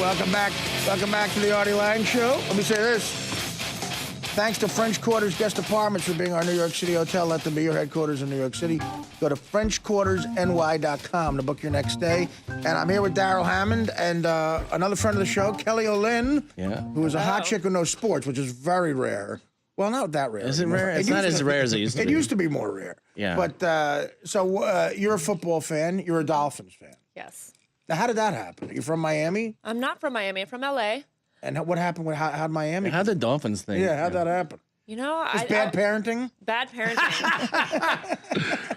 Welcome back. Welcome back to the Artie Lange Show. Let me say this. Thanks to French Quarters Guest Apartments for being our New York City hotel. Let them be your headquarters in New York City. Go to FrenchQuartersNY.com to book your next stay. And I'm here with Darrell Hammond and another friend of the show, Kelly O'Lynn, who is a hot chick who knows sports, which is very rare. Well, not that rare. Is it rare? It's not as rare as it used to be. It used to be more rare. Yeah. But so you're a football fan. You're a Dolphins fan. Yes. Now, how did that happen? Are you from Miami? I'm not from Miami. I'm from L.A. And what happened with how'd Miami? How'd the Dolphins thing? Yeah, how'd that happen? You know, Bad parenting? Bad parenting.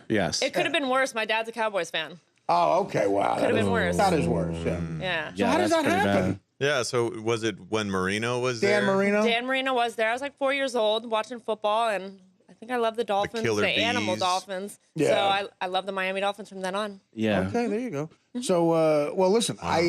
Yes. It could have been worse. My dad's a Cowboys fan. Oh, okay, wow. Could have been worse. That is worse, yeah. Yeah. So how does that happen? Yeah, so was it when Marino was Dan there? Marino? Dan Marino was there. I was like 4 years old watching football, and I think I love the Dolphins, killer the animal bees. Dolphins. Yeah. So I love the Miami Dolphins from then on. Yeah. Okay, there you go. So, well, listen, I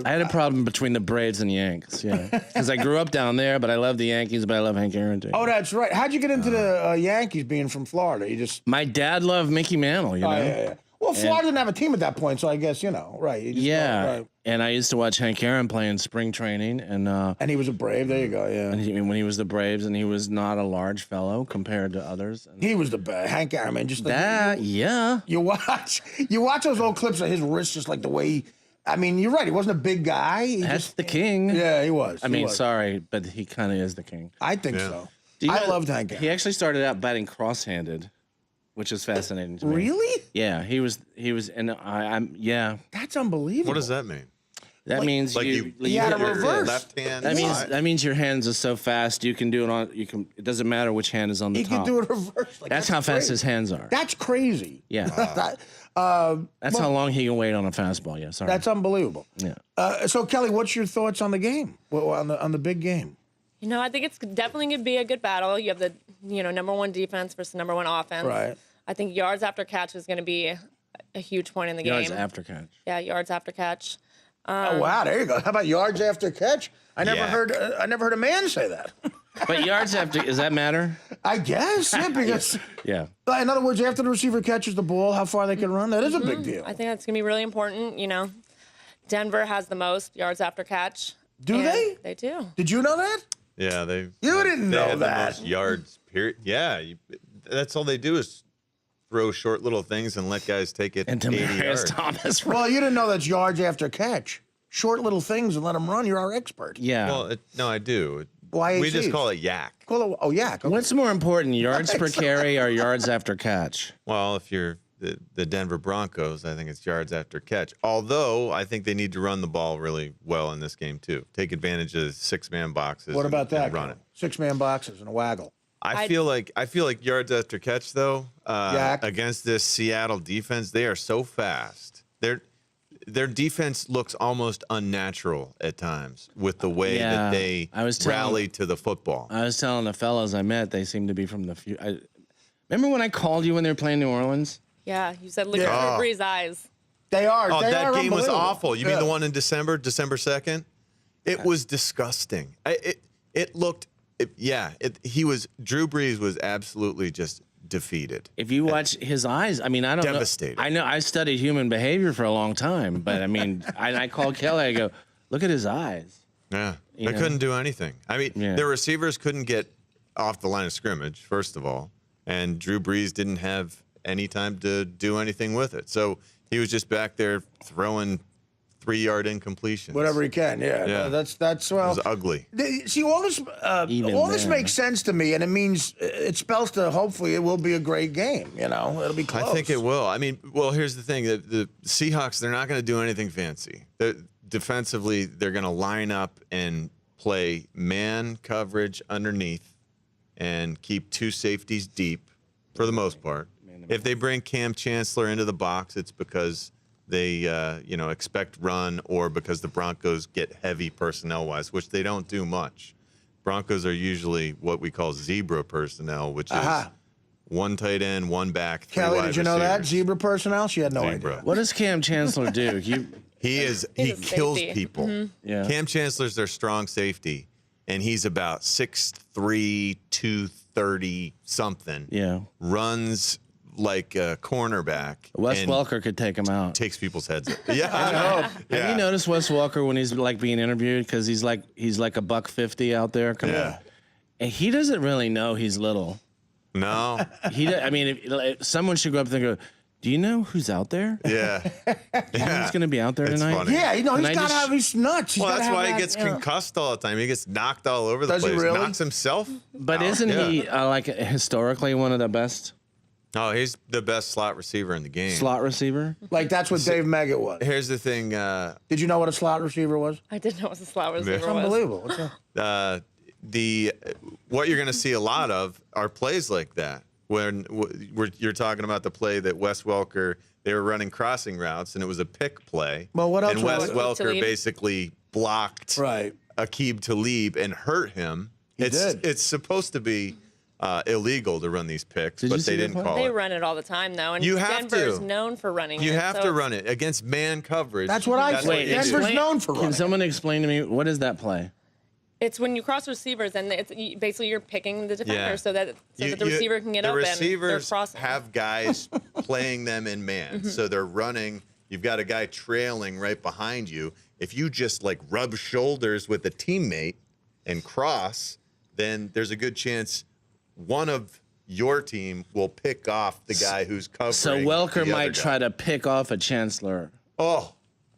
had a problem between the Braves and Yanks, yeah. Because I grew up down there, but I love the Yankees, but I love Hank Aaron too. Oh, that's right. How'd you get into the Yankees being from Florida? You just... My dad loved Mickey Mantle, you know? yeah. Well, Florida didn't have a team at that point, so I guess, right. You just right. And I used to watch Hank Aaron play in spring training. And he was a Brave. There you go, yeah. when he was the Braves, and he was not a large fellow compared to others. And He was the best. Hank Aaron, man. Just like, that, yeah. You watch those old clips of his wrist, just like the way he... I mean, you're right. He wasn't a big guy. That's the king. Yeah, he was. I mean, sorry, but he kind of is the king. I think so. Do you I know- loved Hank Aaron. He actually started out batting cross-handed, which is fascinating to me. Really? Yeah, he was, and I'm, yeah. That's unbelievable. What does that mean? That means Like you he had hit a your reverse. left hand. That means your hands are so fast you can do it on. You can. It doesn't matter which hand is on the He top. could do it reverse. Like, That's how fast crazy. his hands are. That's crazy. Yeah. That's how long he can wait on a fastball. Yeah, sorry. That's unbelievable. Yeah. So Kelly, what's your thoughts on the game? On the big game? You know, I think it's definitely going to be a good battle. You have the, number one defense versus number one offense. Right. I think yards after catch is going to be a huge point in the Yards game. after catch. Yeah, yards after catch. Oh wow, there you go. How about yards after catch? I never heard a man say that. But yards after, does that matter? I guess, yeah, because Yeah. in other words, after the receiver catches the ball, how far they can run, that is a big deal. I think that's going to be really important. Denver has the most yards after catch. Do and they? They do. Did you know that? Yeah, they. You didn't they know have that. The most yards. Period. Yeah, that's all they do is throw short little things and let guys take it. And 80 Demaryius yards. Thomas. Well, you didn't know that's yards after catch. Short little things and let them run. You're our expert. Yeah. Well, no, I do. Why We just call it yak. Yak. Okay. What's more important, yards per carry or yards after catch? Well, if you're the Denver Broncos, I think it's yards after catch. Although I think they need to run the ball really well in this game too. Take advantage of six-man boxes. What about that? And run it. 6-man boxes and a waggle. I feel like yards after catch though Yak. against this Seattle defense, they are so fast. Their defense looks almost unnatural at times with the way that they rally to the football. I was telling the fellows I met, they seem to be from the few. Remember when I called you when they were playing New Orleans? Yeah, you said look at Drew Brees' eyes. They are. Oh, they that are game was unbelievable. awful. You mean the one in December 2nd? It was disgusting. Drew Brees was absolutely just defeated. If you watch his eyes, I mean, I don't Devastated. know. I know I studied human behavior for a long time, but I mean, I called Kelly. I go, look at his eyes. Yeah, You they know? couldn't do anything. I mean, their receivers couldn't get off the line of scrimmage, first of all, and Drew Brees didn't have any time to do anything with it. So he was just back there throwing 3-yard incompletions. Whatever he can, yeah. That's well. It was ugly. See, all this makes sense to me, and it means it spells to hopefully it will be a great game. It'll be close. I think it will. I mean, well, here's the thing: the Seahawks, they're not going to do anything fancy. Defensively, they're going to line up and play man coverage underneath, and keep 2 safeties deep for the most part. If they bring Cam Chancellor into the box, it's because they expect run or because the Broncos get heavy personnel-wise, which they don't do much. Broncos are usually what we call zebra personnel, which is 1 tight end, 1 back, 3 Kelly, wide did you know that? receivers. Zebra personnel? She had no idea. What does Cam Chancellor do? He kills safety. people. Mm-hmm. Yeah. Cam Chancellor's their strong safety, and he's about 6'3", 230 something. Yeah. Runs like a cornerback. Wes and Welker could take him out. takes people's heads. Yeah, I know. Have you noticed Wes Welker when he's like being interviewed because he's like $150 out there? Yeah. And he doesn't really know he's little. No. I mean, if someone should go up there and go, "Do you know who's out there? Yeah. Who's going to be out there It's tonight?" funny. Yeah, you know, And he's I got to just- have, he's nuts. He's Well, gotta that's have why he that, gets you know. concussed all the time. He gets knocked all over the Does he place. really? Knocks himself. But isn't he like historically one of the best Oh, he's the best slot receiver in the game. slot receiver? Like, that's what Dave Meggett was. Here's the thing. Did you know what a slot receiver was? I didn't know what a slot receiver It's was. unbelievable. What's that? What you're going to see a lot of are plays like that. When you're talking about the play that Wes Welker, they were running crossing routes, and it was a pick play. Well, what else And was Wes it? Welker Talib. basically blocked Right. Aqib Talib and hurt him. did. It's supposed to be illegal to run these picks, Did you but see they that didn't play? call They it. run it all the time, though, and You have Denver's to. known for running You it. have so to it's- run it against man coverage. That's what I said. what you do. Denver's known for Can running. someone explain to me what is that play? It's when you cross receivers, and it's basically you're picking the defender Yeah. so that the receiver can get the up and they're receivers crossing. have guys playing them in man, so they're running. You've got a guy trailing right behind you. If you just like rub shoulders with a teammate and cross, then there's a good chance one of your team will pick off the guy who's covering. So the Welker other might guy. try to pick off a Chancellor. Oh,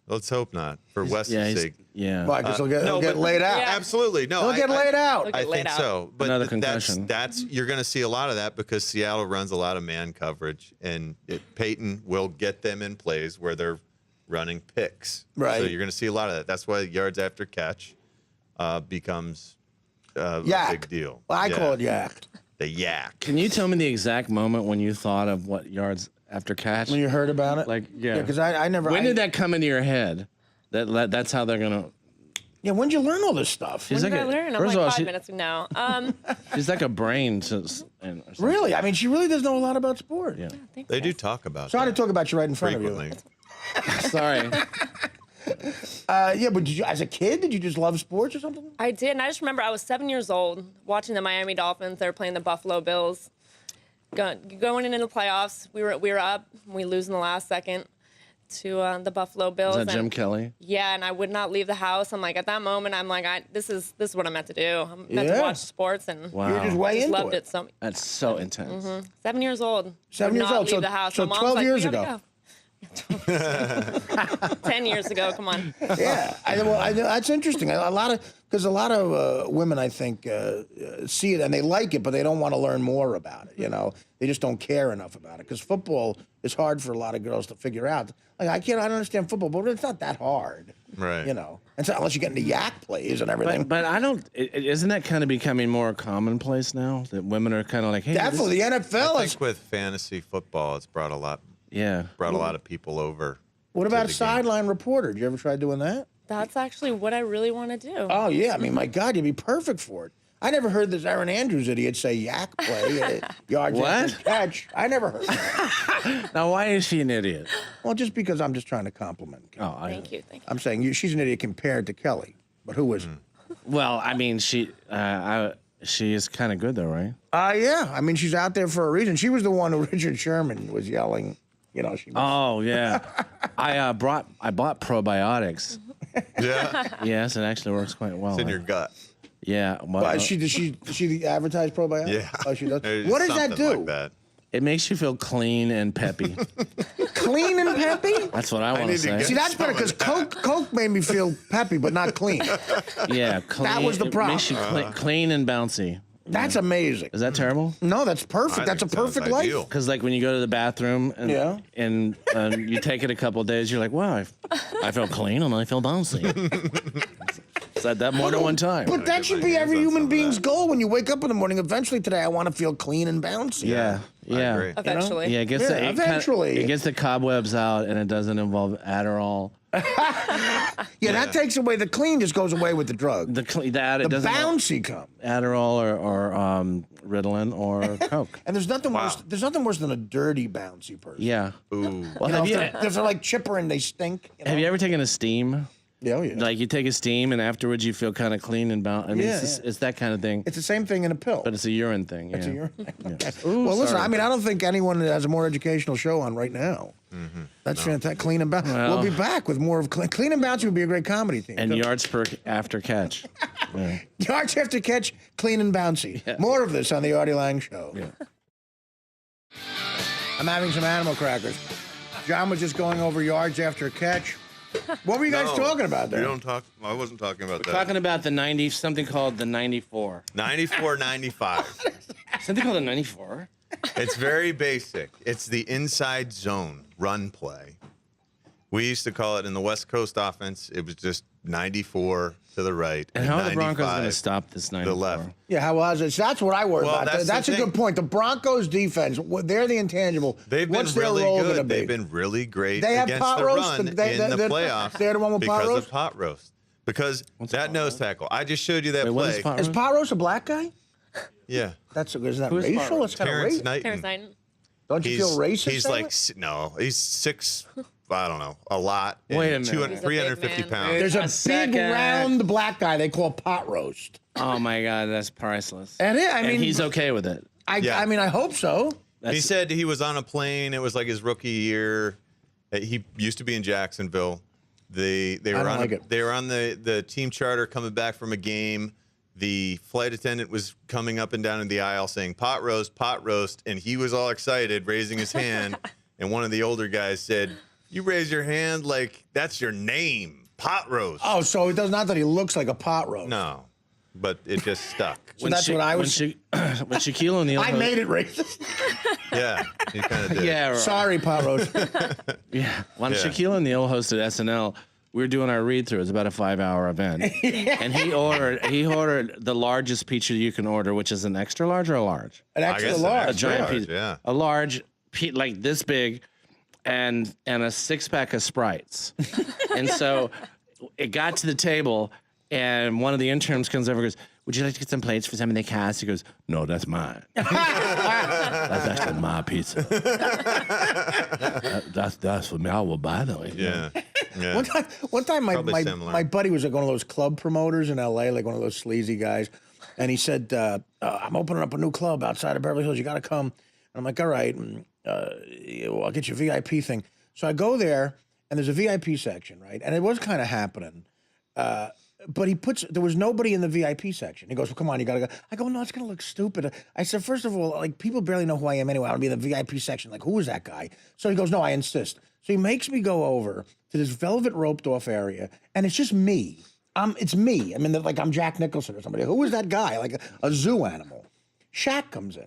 let's hope not for Wes's sake. Why? Because he'll get, no, he'll get but- laid out. Yeah. Absolutely, no. He'll get laid out. He'll get I laid think out. so, but Another that's concussion. you're going to see a lot of that because Seattle runs a lot of man coverage, and Peyton will get them in plays where they're running picks. Right. So you're going to see a lot of that. That's why yards after catch becomes a Yak. big deal. Well, I Yeah. call it yak. The yak. Can you tell me the exact moment when you thought of what yards after catch? When you heard about it? Like, yeah. Because I never. When I- did that come into your head? That's how they're gonna. Yeah, when'd you learn all this stuff? She's When like did I learn? I'm first like of all, 5 minutes now. she's like a brain. And, or something. Really? I mean, she really does know a lot about sport. Yeah. They do talk about Sorry that to talk about you right in front frequently. of you. Sorry. Yeah, but did you, as a kid, did you just love sports or something? I did, and I just remember I was 7 years old watching the Miami Dolphins. They were playing the Buffalo Bills. Going into the playoffs, we were up. We lose in the last second to the Buffalo Bills. Is that Jim and- Kelly? Yeah, and I would not leave the house. I'm like, at that moment, I'm like, this is what I'm meant to do. I'm meant to Yeah. watch sports, and Wow. You were just way just into loved it. So That's so intense. 7 years old. 7 would years not old, Leave so- the house. so My mom's 12 like, years "We gotta ago." go." 10 years ago. Come on. Yeah, that's interesting. A lot of women, I think, see it and they like it, but they don't want to learn more about it. You know, they just don't care enough about it because football is hard for a lot of girls to figure out. Like I don't understand football, but it's not that hard. Right. You know, and so unless you get into yak plays and everything. But I don't. Isn't that kind of becoming more commonplace now that women are kind of like, hey, Definitely, the I NFL is. think with fantasy football, it's brought a lot of people over. What about the game. sideline reporter? Did you ever try doing that? That's actually what I really want to do. Oh yeah, I mean, my God, you'd be perfect for it. I never heard this Aaron Andrews idiot say yak play, yards after What? catch. I never heard that. Now, why is she an idiot? Well, just because I'm just trying to compliment Kelly. Oh, Thank you. I'm saying she's an idiot compared to Kelly, but who isn't? Well, I mean, she is kind of good though, right? Yeah, I mean, she's out there for a reason. She was the one who Richard Sherman was yelling. You know, she. Oh yeah, I bought probiotics. Yeah. Yes, it actually works quite well. It's in your gut. Yeah, well, Does she advertise probiotics? Yeah. Oh, she does. There's What does that something do? Like that. it makes you feel clean and peppy. Clean and peppy? That's what I want to need to say. get- See, that's better because Coke made me feel peppy, but not clean. Yeah, clean. was the It problem. makes you clean and bouncy. That's amazing. Is that terrible? No, that's perfect. I That's a think it sounds perfect life. ideal. Because like when you go to the bathroom and Yeah. you take it a couple of days, you're like, wow, I feel clean and I feel bouncy. Said that more than one time. But that get should my be hands every on some human of being's that. goal when you wake up in the morning. Eventually today, I want to feel clean and bouncy. Yeah, I yeah. agree. Eventually. Yeah, it gets Yeah, eventually. it gets the cobwebs out, and it doesn't involve Adderall. Yeah, that takes away the clean. Just goes away with the drug. The The doesn't involve bouncy comes. Adderall or Ritalin or Coke. And there's nothing Wow. worse. There's nothing worse than a dirty bouncy person. Yeah. Ooh. Well, You know, have if they're like chipper and they stink. have you ever taken a steam? Yeah, oh, yeah. Like you take a steam and afterwards you feel kind of clean and balanced. I mean, it's that kind of thing. It's the same thing in a pill. But it's a urine thing. It's yeah. a urine thing. Okay. Ooh, Well, listen, sorry. I mean, I don't think anyone has a more educational show on right now. That's fantastic. Clean and bouncy. Well- We'll be back with more of Clean and Bouncy would be a great comedy theme. And yards per after catch. Yeah. Yards after catch, Clean and Bouncy. Yeah. More of this on the Artie Lange Show. Yeah. I'm having some animal crackers. John was just going over yards after catch. What were you guys talking about there? We don't talk. I wasn't talking about that. Talking about the 90, something called the 94. 94, 95. Something called the 94? It's very basic. It's the inside zone run play. We used to call it in the West Coast offense. It was just 94 to the right. And how are the Broncos going to 95 stop this 94? the left. Yeah, how was it? That's what I worry Well, about. that's That's the a good thing. point. The Broncos defense, they're the intangible. They've been What's their really role gonna good. be? They've been really great They have against pot the roast? run They- in the they're- playoffs. they're the one with pot because roast? of pot roast. Because that nose tackle. I just showed you that Wait, what play. is pot Is roast? Poros a black guy? Yeah. Isn't that Who is racial? Poros? It's kind of Terrence racist. Knighton. Terrence Knighton. Don't you feel racist? He's that like, way? no, he's 6, I don't know, a lot. Wait and a minute. 200 He's a big 350 man. pounds. There's a A big second. round black guy they call pot roast. Oh my God, that's priceless. And I mean, he's okay with it. Yeah. I mean, I hope so. He said he was on a plane. It was like his rookie year. He used to be in Jacksonville. They were don't on like it. they were on the team charter coming back from a game. The flight attendant was coming up and down in the aisle saying pot roast, and he was all excited, raising his hand. And one of the older guys said, "You raise your hand like that's your name, pot roast." Oh, so it does not that he looks like a pot roast. No, but it just stuck. So that's what I was. When Shaquille O'Neal. I made it racist. Yeah, he kind of did. Yeah, right. Sorry, pot roast. Yeah. When Yeah. Shaquille O'Neal hosted SNL, we were doing our read through. It was about a 5-hour event, and he ordered the largest pizza you can order, which is an extra large or a large, An I extra guess an large. a extra giant large, pizza, yeah. a large like this big, and a 6-pack of Sprites, and so it got to the table, and one of the interns comes over and goes, "Would you like to get some plates for some of the cast?" He goes, "No, that's mine. That's actually my pizza. That's for me. I will buy them." Yeah. Yeah. One time Probably my similar. my buddy was like one of those club promoters in L.A., like one of those sleazy guys, and he said, "I'm opening up a new club outside of Beverly Hills. You got to come." And I'm like, "All right, and, well, I'll get you a VIP thing." So I go there, and there's a VIP section, right? And it was kind of happening. But there was nobody in the VIP section. He goes, "Well, come on, you gotta go." I go, "No, it's gonna look stupid." I said, "First of all, like people barely know who I am anyway. I want to be in the VIP section. Like, who is that guy?" So he goes, "No, I insist." So he makes me go over to this velvet roped off area, and it's just me. It's me. I mean, like I'm Jack Nicholson or somebody. Who is that guy? Like a zoo animal. Shaq comes in.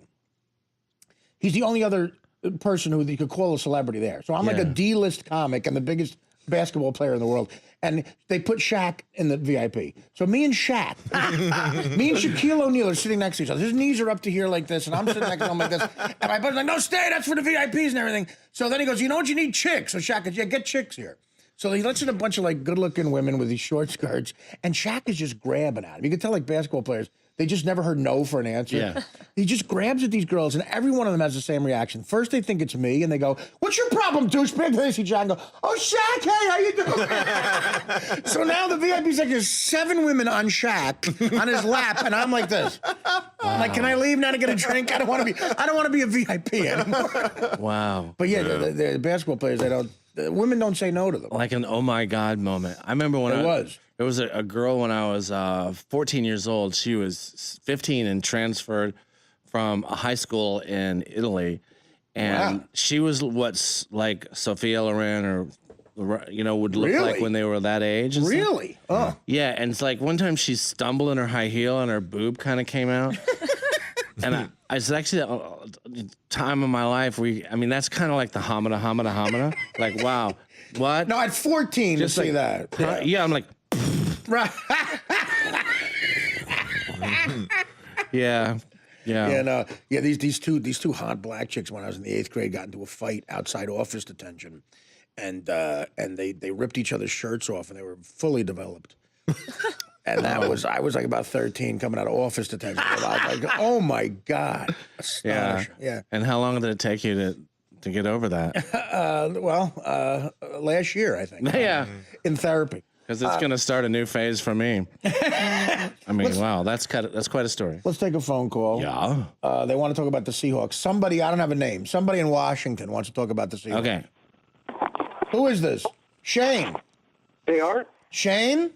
He's the only other person who you could call a celebrity there. So I'm like a Yeah. D-list comic and the biggest basketball player in the world. And they put Shaq in the VIP. So me and Shaq, me and Shaquille O'Neal are sitting next to each other. His knees are up to here like this, and I'm sitting next to him like this. And my buddy's like, "No, stay, that's for the VIPs and everything." So then he goes, "You know what, you need chicks." So Shaq goes, "Yeah, get chicks here." So he lets in a bunch of like good-looking women with these short skirts, and Shaq is just grabbing at him. You can tell like basketball players, they just never heard no for an answer. Yeah. He just grabs at these girls, and every one of them has the same reaction. First, they think it's me, and they go, "What's your problem, douchebag?" Then they see Shaq and go, "Oh, Shaq, hey, how you doing?" So now the VIP section is 7 women on Shaq on his lap, and I'm like this. I'm like, "Can I leave now to get a drink? I don't want to be a VIP anymore." Wow. But yeah, the basketball players, the women don't say no to them. Like an oh my God moment. I remember when there was a girl when I was 14 years old. She was 15 and transferred from a high school in Italy. And Wow. she was what's like Sophia Loren or, would look Really? like when they were that age. And stuff. Really? Oh. Yeah. And it's like one time she stumbled in her high heel and her boob kind of came out. And it's actually the time of my life that's kind of like the hamada. Like, wow, what? No, at 14 Just to say like, that. Yeah, I'm like, Right. yeah. Yeah, no. Yeah, these two hot black chicks when I was in the 8th grade got into a fight outside office detention, and they ripped each other's shirts off, and they were fully developed. And I was like about 13 coming out of office detention. And I was like, oh my God. Yeah. Astonishing. Yeah. And how long did it take you to get over that? Last year, I think. Yeah. In therapy. Because it's going to start a new phase for me. I mean, wow, that's quite a story. Let's take a phone call. Yeah. They want to talk about the Seahawks. Somebody, I don't have a name. Somebody in Washington wants to talk about the Seahawks. Okay. Who is this? Shane. Hey, Art. Shane?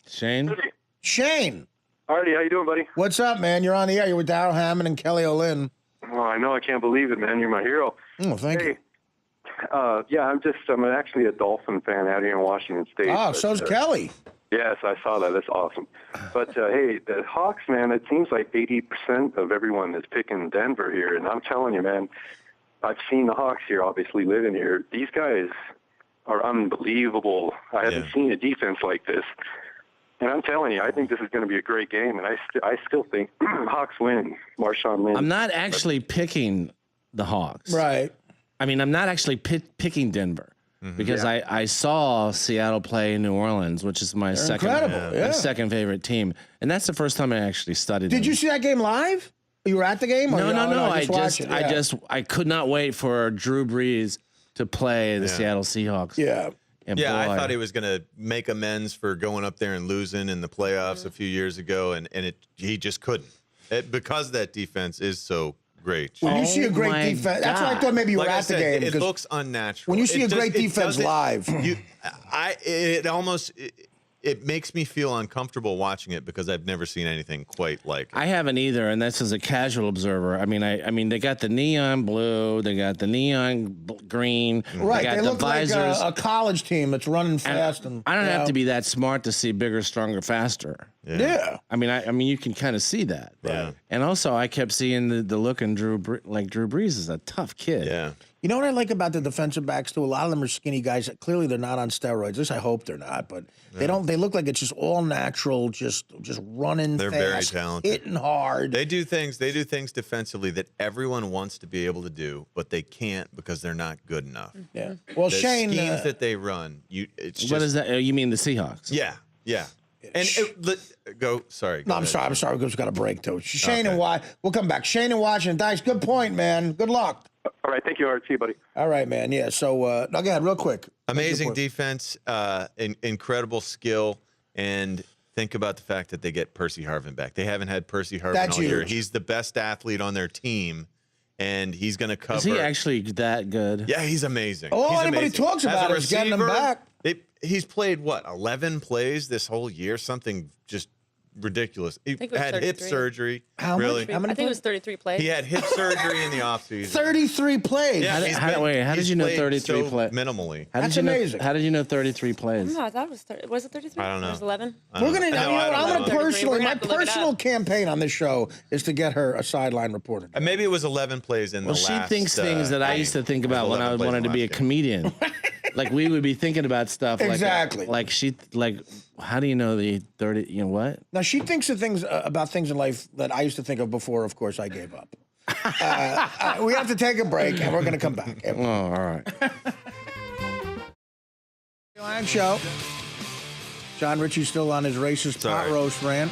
Shane? Shane. Artie, how you doing, buddy? What's up, man? You're on the air. You're with Darrell Hammond and Kelly Olin. Oh, I know. I can't believe it, man. You're my hero. Oh, thank you. Yeah, I'm actually a Dolphin fan out here in Washington State. Oh, so's Kelly. Yes, I saw that. That's awesome. But, hey, the Hawks, man, it seems like 80% of everyone is picking Denver here. And I'm telling you, man, I've seen the Hawks here, obviously living here. These guys are unbelievable. I haven't seen a defense like this. And I'm telling you, I think this is going to be a great game. And I still think Hawks win. Marshawn wins. I'm not actually picking the Hawks. Right. I mean, I'm not actually picking Denver because I saw Seattle play New Orleans, which is my second favorite team, and that's the first time I actually studied. Did you see that game live? You were at the game? Or No. I I could not wait for Drew Brees to play the Seattle Seahawks. Yeah. And I boy, thought he was going to make amends for going up there and losing in the playoffs a few years ago, and he just couldn't. Because that defense is so great. When you see a great defense, that's why I thought maybe you were Like I at the said, game. it looks unnatural. When you see a great defense live, it makes me feel uncomfortable watching it because I've never seen anything quite like it. I haven't either, and that's as a casual observer. I mean, they got the neon blue, they got the neon green, right? They got They the look visors. like a college team that's running fast. And I don't have to be that smart to see bigger, stronger, faster. Yeah. I mean, you can kind of see that. Yeah. And also, I kept seeing the look in Drew Brees is a tough kid. Yeah. You know what I like about the defensive backs too? A lot of them are skinny guys. Clearly, they're not on steroids. At least I hope they're not. But they don't. They look like it's just all natural, just running. They're fast, very talented, hitting hard. They do things defensively that everyone wants to be able to do, but they can't because they're not good enough. Yeah. Well, The Shane. schemes that they run, it's just What is that? You mean the Seahawks? Yeah. And go. Sorry. No, I'm sorry. Because we've got a break too. Shane and we'll come back. Shane and Washington. Dice. Good point, man. Good luck. All right. Thank you, Art. See you, buddy. All right, man. Yeah. So, now go ahead, real quick. Amazing defense, incredible skill, and think about the fact that they get Percy Harvin back. They haven't had Percy Harvin all year. Huge. He's the best athlete on their team, and he's going to cover. Is he actually that good? Yeah, he's amazing. All He's anybody amazing. talks As a about is getting him receiver, back. He's played, 11 plays this whole year? Something just ridiculous. He think it was had hip 33. surgery. How really? much? How many I think it was plays? 33 plays. He had hip surgery in the offseason. 33 plays. Yeah, How did you know played 33 so plays? minimally. That's amazing. How did you know 33 plays? No, I thought it was 30. Was it 33? I don't know. It was 11. We're gonna. No, I'm gonna know. personally. We're gonna My have to look it personal up. campaign on this show is to get her a sideline reporter. Maybe it was 11 plays in the Well, she last. thinks things that I used to think about when I 11 plays wanted to in be the a last game. comedian. Like we would be thinking about stuff. Exactly. Like how do you know the 30? You know what? Now she thinks of things about things in life that I used to think of before. Of course, I gave up. We have to take a break, and we're going to come back. Oh, all right. Lange Show. John Ritchie's still on his racist pot Sorry. roast rant.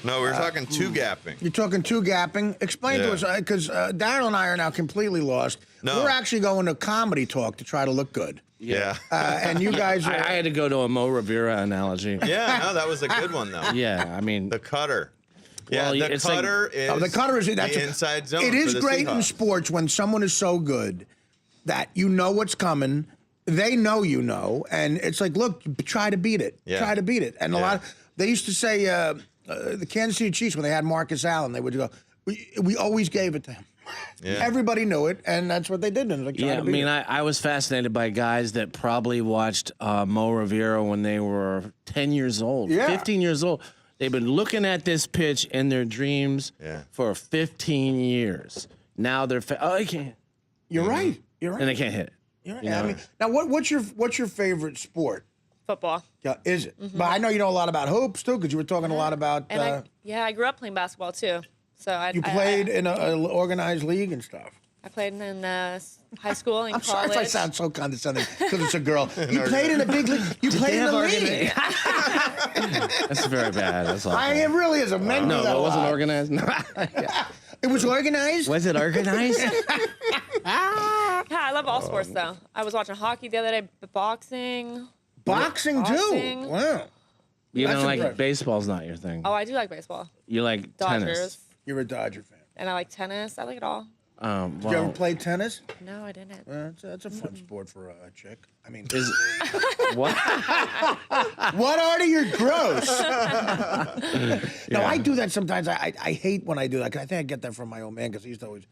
No, we're talking two gapping. You're talking two gapping. Explain to Yeah. us, because Darrell and I are now completely lost. No. We're actually going to comedy talk to try to look good. Yeah. And you guys are... I had to go to a Mo Rivera analogy. Yeah, no, that was a good one, though. Yeah, I mean, The cutter. Yeah, Well, the it's like- cutter is the cutter is that's the inside zone. It is for the great in Seahawks. sports when someone is so good that you know what's coming. They know you know, and it's like, look, try to beat it. Yeah. Try to beat it. And a lot of, they used to say the Kansas City Chiefs when they had Marcus Allen, they would go, we always gave it to him. Yeah. Everybody knew it, and that's what they did. And like, try yeah, to I beat mean, it. I was fascinated by guys that probably watched Mo Rivera when they were 10 years old, Yeah. 15 years old. They've been looking at this pitch in their dreams for 15 years. Now they're, I can't. You're right. You're right. And they can't hit it. You're right. you know? I mean, now, what's your favorite sport? Football. Yeah, is it? But I know you know a lot about hoops too, because you were talking a lot about. And I grew up playing babasketball too. So you played in an organized league and stuff. I played in high school and I'm sorry college. if I sound so condescending because it's a girl. You played in a big league. You played in the league. That's very bad. That's awful. It really is a men. No, do that it a wasn't lot. organized. No. It was organized. Was it organized? Yeah, I love all sports though. I was watching hockey the other day, boxing. Boxing, Boxing. too. Wow. You That's know, like impressive. baseball's not your thing. Oh, I do like baseball. You like Dodgers. tennis. You're a Dodger fan. And I like tennis. I like it all. Did you ever play tennis? No, I didn't. It's a fun sport for a chick. I mean, Is what? what, Artie? You're gross. No, I do that sometimes. I hate when I do that, 'cause I think I get that from my old man, because he used to always,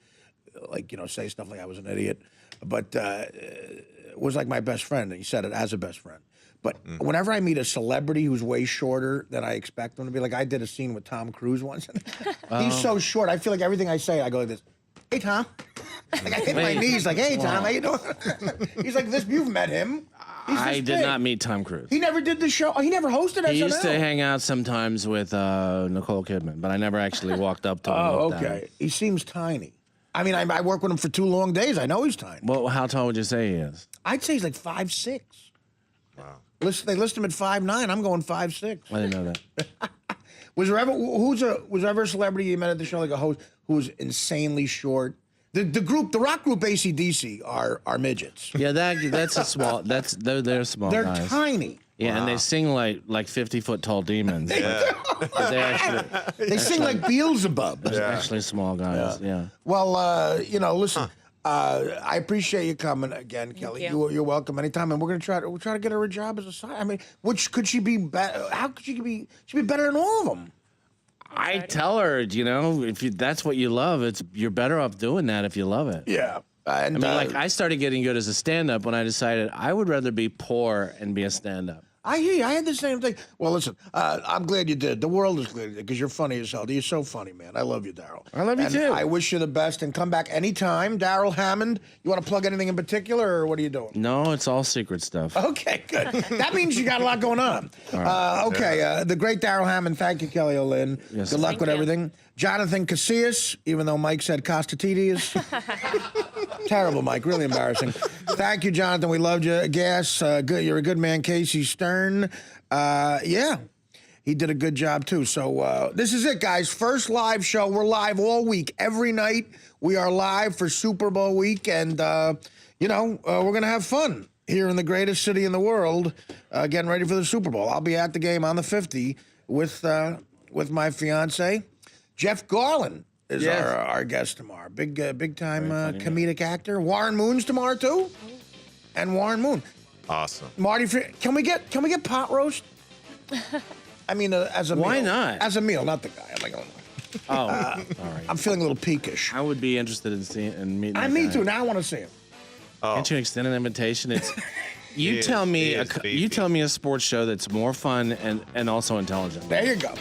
like, say stuff like I was an idiot. But it was like my best friend. And he said it as a best friend. But whenever I meet a celebrity who's way shorter than I expect them to be, like I did a scene with Tom Cruise once. He's so short. I feel like everything I say, I go like this. Hey, Tom. Like I hit my knees like, hey, Tom, how you doing? He's like, this. You've met him. He's I this did big. not meet Tom Cruise. He never did the show. Oh, he never hosted SNL. He used to hang out sometimes with Nicole Kidman, but I never actually walked up to him. Oh, and looked at okay. him. He seems tiny. I mean, I work with him for 2 long days. I know he's tiny. Well, how tall would you say he is? I'd say he's like 5'6". Wow. They list him at 5'9". I'm going 5'6". I didn't know that. Was there ever a celebrity you met at the show, like a host, who was insanely short? The rock group AC/DC are midgets. Yeah, that's a small. They're small They're guys. tiny. Yeah, and they sing like 50-foot tall demons. But they're actually They sing like Beelzebub. they're actually small guys. Yeah. Well, listen. I appreciate you coming again, Kelly. you. You're welcome anytime, and we'll try to get her a job as a side. I mean, which could she be better? How could she be? She'd be better than all of them. I tell her, if that's what you love, you're better off doing that if you love it. Yeah. And, I mean, like I started getting good as a stand-up when I decided I would rather be poor and be a stand-up. I hear you. I had the same thing. Well, listen, I'm glad you did. The world is glad you did, because you're funny as hell. You're so funny, man. I love you, Darrell. I love you, And too. I wish you the best, and come back anytime. Darrell Hammond, you want to plug anything in particular, or what are you doing? No, it's all secret stuff. Okay, good. That means you got a lot going on. The great Darrell Hammond. Thank you, Kelly O'Lynn. Yes. Good luck Thank with you. everything. Jonathan Casillas, even though Mike said Costatides. Terrible, Mike. Really embarrassing. Thank you, Jonathan. We loved you. Gas. Good. You're a good man, Casey Stern. Yeah. He did a good job, too. So this is it, guys. First live show. We're live all week. Every night we are live for Super Bowl week. And, we're going to have fun here in the greatest city in the world, getting ready for the Super Bowl. I'll be at the game on the 50 with my fiance. Jeff Garland is our guest tomorrow. Big time comedic actor. Warren Moon's tomorrow, too. And Warren Moon. Awesome. Marty, can we get pot roast? I mean, as a meal. Why not? As a meal, not the guy. I'm like, All right. I'm feeling a little peakish. I would be interested in seeing and meeting. the Me guy. too. Now I want to see him. Can't you extend an invitation? It's you He tell is- me he is beefy. you tell me a sports show that's more fun and also intelligent. There you go.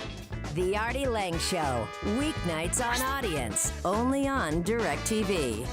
The Artie Lange Show, weeknights on Audience, only on DirecTV.